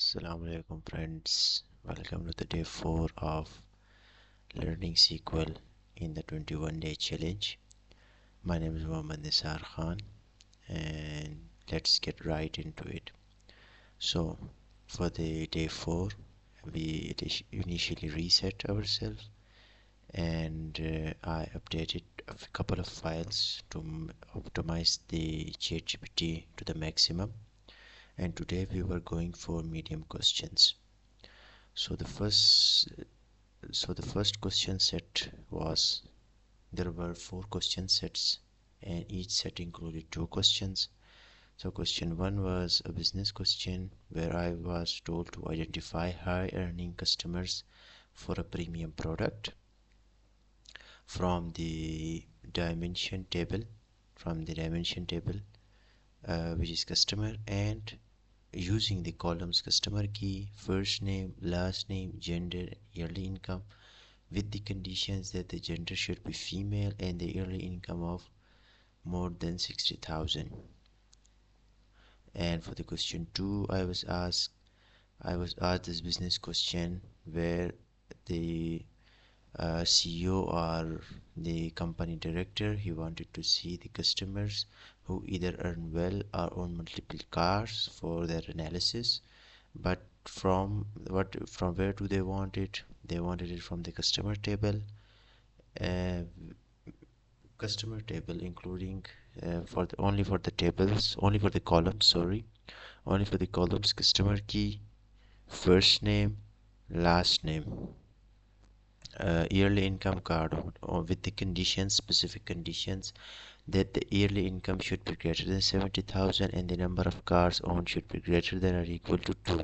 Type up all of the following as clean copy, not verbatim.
Assalamu alaikum friends. Welcome to the day 4 of Learning SQL in the 21-day challenge. My name is Mohammad Nisar Khan and let's get right into it. So, for the day 4, we initially reset ourselves and I updated a couple of files to optimize the ChatGPT to the maximum. And today we were going for medium questions. So the first question set was, there were 4 question sets and each set included 2 questions. So question 1 was a business question where I was told to identify high earning customers for a premium product from the dimension table which is customer, and using the columns customer key, first name, last name, gender, yearly income, with the conditions that the gender should be female and the yearly income of more than 60,000. And for the question 2, I was asked this business question where the CEO or the company director, he wanted to see the customers who either earn well or own multiple cars for their analysis. But from where do they want it? They wanted it from the customer table, uh, including only for the tables, only for the columns, sorry, only for the columns customer key, first name, last name, yearly income card, or with the conditions, specific conditions, that the yearly income should be greater than 70,000 and the number of cars owned should be greater than or equal to 2.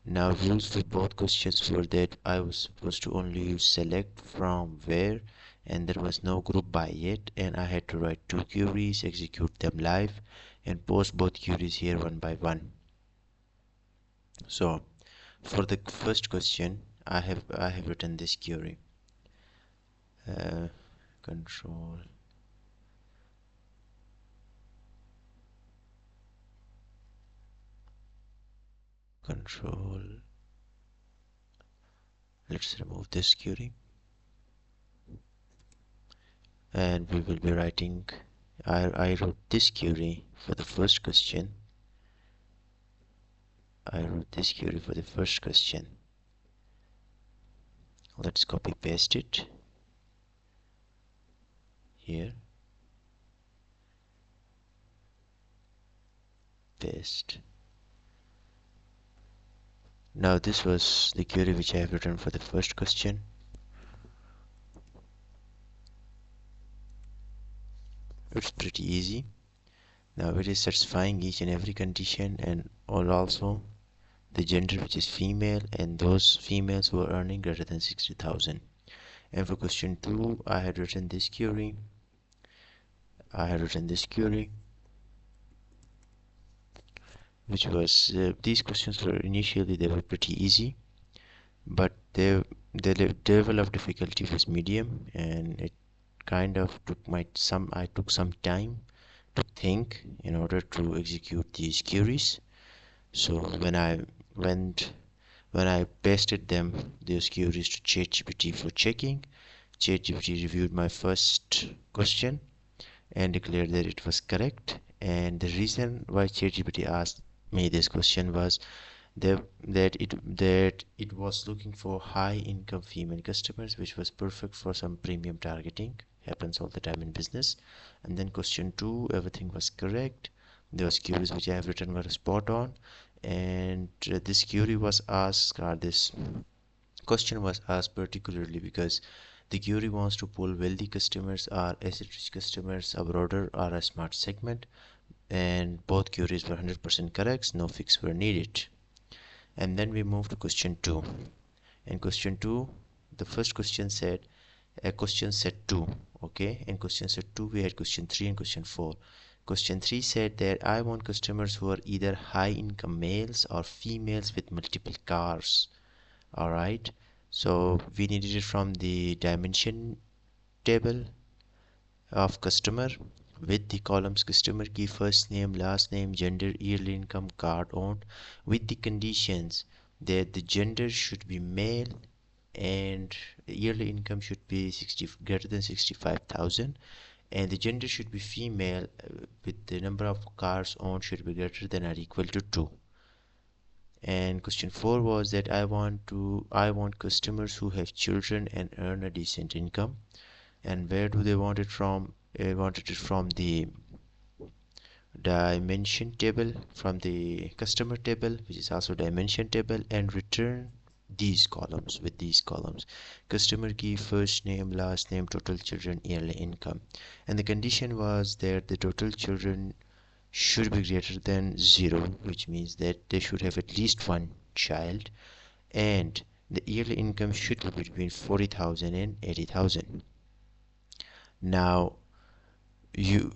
Now rules for both questions were that I was supposed to only use select from where, and there was no group by yet, and I had to write 2 queries, execute them live, and post both queries here one by one. So for the first question, I have written this query. Control let's remove this query, and we will be writing, I wrote this query for the first question. Let's copy paste it here, paste. Now this was the query which I have written for the first question. It's pretty easy. Now it is satisfying each and every condition, and also the gender, which is female, and those females who are earning greater than 60,000. And for question 2, I had written this query. Which was, these questions were initially, they were pretty easy, but the level of difficulty was medium, and it kind of took I took some time to think in order to execute these queries. So when I pasted those queries to ChatGPT for checking, ChatGPT reviewed my first question and declared that it was correct. And the reason why ChatGPT asked me this question was that it was looking for high income female customers, which was perfect for some premium targeting. Happens all the time in business. And then question 2, everything was correct. Those queries which I have written were spot on, and this question was asked particularly because the query wants to pull wealthy customers or asset rich customers, a broader or a smart segment, and both queries were 100% correct, no fix were needed. And then we move to question 2. In question 2, the first question said question set 2, okay. In question set 2 we had question 3 and question 4. Question 3 said that I want customers who are either high income males or females with multiple cars. Alright, so we needed it from the dimension table of customer, with the columns customer key, first name, last name, gender, yearly income, card owned, with the conditions that the gender should be male and yearly income should be 60 greater than 65,000, and the gender should be female, with the number of cars owned should be greater than or equal to 2. And question 4 was that I want customers who have children and earn a decent income. And where do they want it from? They wanted it from the dimension table, from the customer table, which is also dimension table, and return these columns with these columns: customer key, first name, last name, total children, yearly income. And the condition was that the total children should be greater than 0, which means that they should have at least one child, and the yearly income should be between 40,000 and 80,000. Now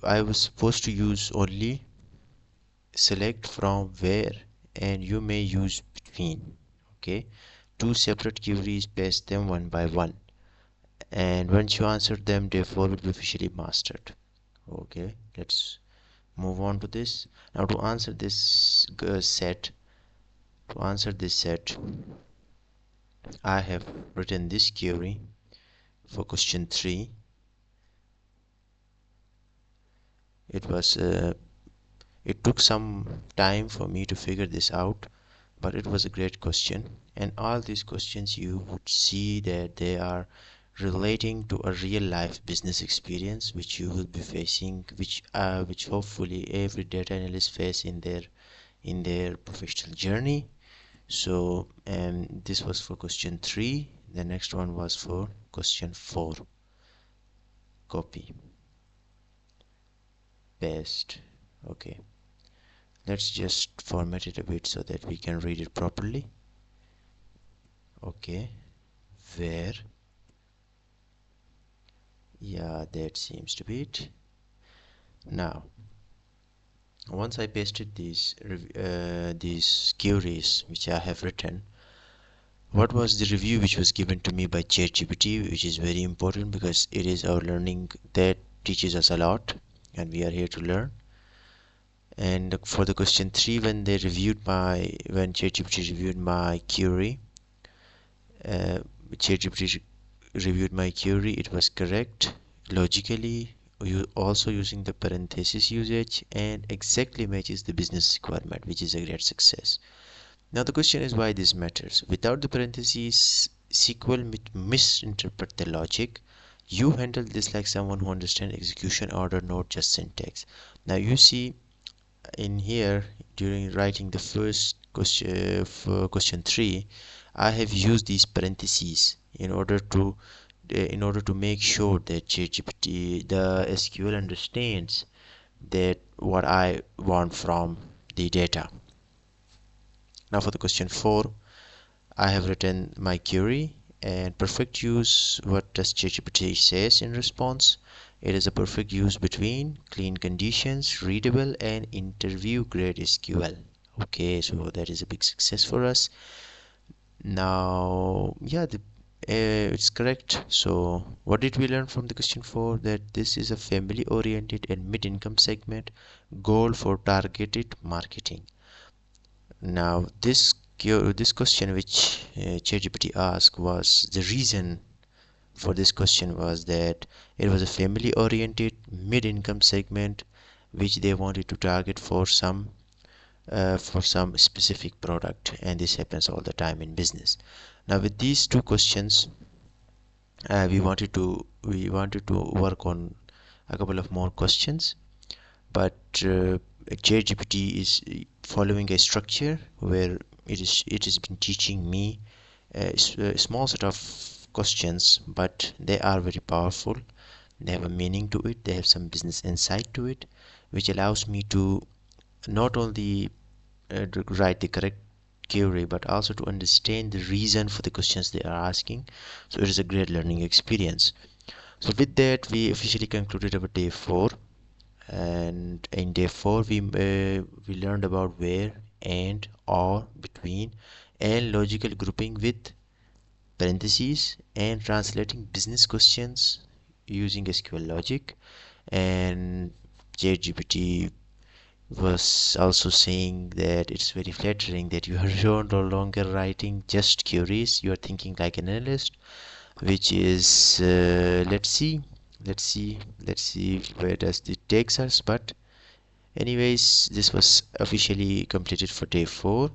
I was supposed to use only select from where, and you may use between. Okay, two separate queries, place them one by one, and once you answer them, therefore will be officially mastered. Okay, let's move on to this. Now to answer this set, I have written this query for question 3. It took some time for me to figure this out, but it was a great question. And all these questions, you would see that they are relating to a real life business experience which you will be facing, which hopefully every data analyst face in their professional journey. So, and this was for question 3. The next one was for question 4. Copy, paste. Okay, let's just format it a bit so that we can read it properly. Okay, where, yeah, that seems to be it. Now once I pasted these queries which I have written, what was the review which was given to me by ChatGPT, which is very important because it is our learning that teaches us a lot, and we are here to learn. And for the question 3, when ChatGPT reviewed my query, ChatGPT reviewed my query, it was correct logically, you also using the parenthesis usage, and exactly matches the business requirement, which is a great success. Now the question is why this matters. Without the parentheses, SQL misinterpret the logic. You handle this like someone who understands execution order, not just syntax. Now you see in here, during writing the first question for question 3, I have used these parentheses in order to make sure that ChatGPT, the SQL, understands that what I want from the data. Now for the question 4, I have written my query, and perfect use, what does ChatGPT says in response? It is a perfect use between clean conditions, readable, and interview grade SQL. Okay, so that is a big success for us. Now, yeah, it's correct. So what did we learn from the question 4? That this is a family oriented and mid-income segment, goal for targeted marketing. Now this question which ChatGPT asked, was the reason for this question was that it was a family oriented mid-income segment which they wanted to target for some specific product, and this happens all the time in business. Now with these two questions, we wanted to work on a couple of more questions, but ChatGPT is following a structure where it has been teaching me a small set of questions, but they are very powerful. They have a meaning to it. They have some business insight to it, which allows me to not only write the correct query, but also to understand the reason for the questions they are asking. So it is a great learning experience. So with that, we officially concluded our day 4. And in day 4, we learned about where, and, or, between, and logical grouping with parentheses, and translating business questions using SQL logic. And ChatGPT was also saying that it's very flattering that you are no longer writing just queries, you are thinking like an analyst, which is let's see where does it takes us. But anyways, this was officially completed for day 4.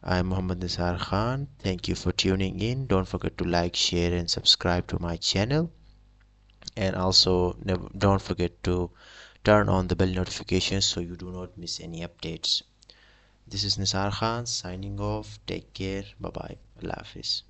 I'm Muhammad Nisar Khan. Thank you for tuning in. Don't forget to like, share, and subscribe to my channel. And also, don't forget to turn on the bell notifications so you do not miss any updates. This is Nisar Khan signing off. Take care. Bye bye. Allah Hafiz.